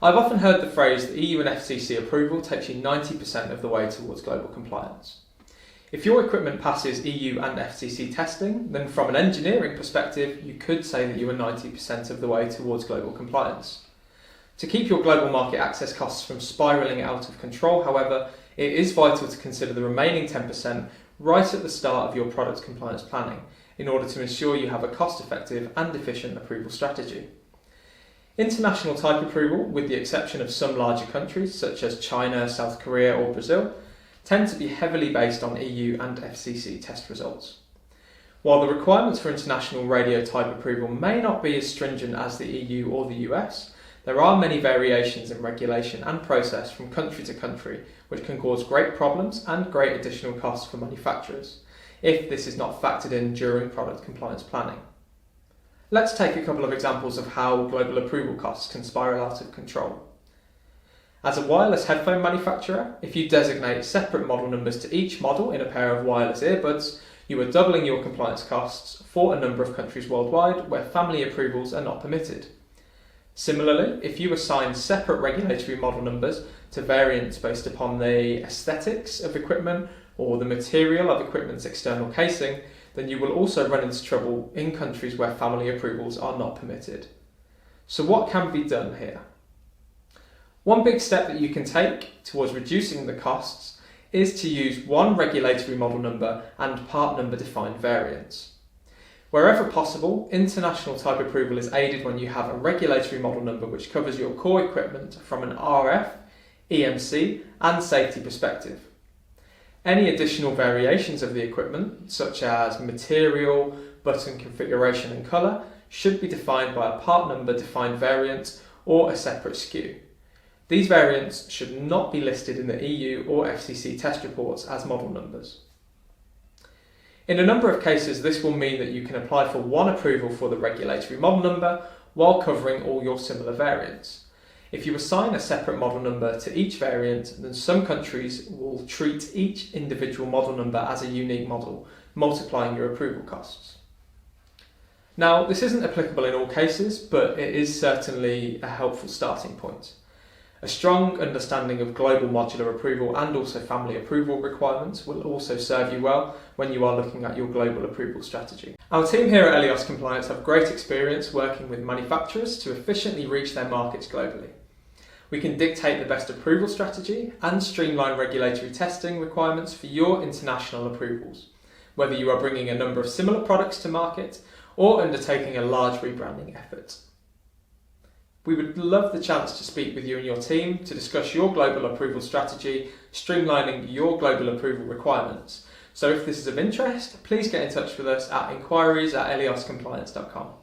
I've often heard the phrase that EU and FCC approval takes you 90% of the way towards global compliance. If your equipment passes EU and FCC testing, then from an engineering perspective, you could say that you are 90% of the way towards global compliance. To keep your global market access costs from spiralling out of control, however, it is vital to consider the remaining 10% right at the start of your product compliance planning in order to ensure you have a cost-effective and efficient approval strategy. International type approval, with the exception of some larger countries such as China, South Korea or Brazil, tend to be heavily based on EU and FCC test results. While the requirements for international radio type approval may not be as stringent as the EU or the US, there are many variations in regulation and process from country to country which can cause great problems and great additional costs for manufacturers, if this is not factored in during product compliance planning. Let's take a couple of examples of how global approval costs can spiral out of control. As a wireless headphone manufacturer, if you designate separate model numbers to each model in a pair of wireless earbuds, you are doubling your compliance costs for a number of countries worldwide where family approvals are not permitted. Similarly, if you assign separate regulatory model numbers to variants based upon the aesthetics of equipment or the material of equipment's external casing, then you will also run into trouble in countries where family approvals are not permitted. So what can be done here? One big step that you can take towards reducing the costs is to use one regulatory model number and part number defined variants. Wherever possible, international type approval is aided when you have a regulatory model number which covers your core equipment from an RF, EMC and safety perspective. Any additional variations of the equipment, such as material, button configuration and colour, should be defined by a part number defined variant or a separate SKU. These variants should not be listed in the EU or FCC test reports as model numbers. In a number of cases, this will mean that you can apply for one approval for the regulatory model number while covering all your similar variants. If you assign a separate model number to each variant, then some countries will treat each individual model number as a unique model, multiplying your approval costs. Now, this isn't applicable in all cases, but it is certainly a helpful starting point. A strong understanding of global modular approval and also family approval requirements will also serve you well when you are looking at your global approval strategy. Our team here at Eleos Compliance have great experience working with manufacturers to efficiently reach their markets globally. We can dictate the best approval strategy and streamline regulatory testing requirements for your international approvals, whether you are bringing a number of similar products to market or undertaking a large rebranding effort. We would love the chance to speak with you and your team to discuss your global approval strategy, streamlining your global approval requirements. So if this is of interest, please get in touch with us at enquiries@eleoscompliance.com.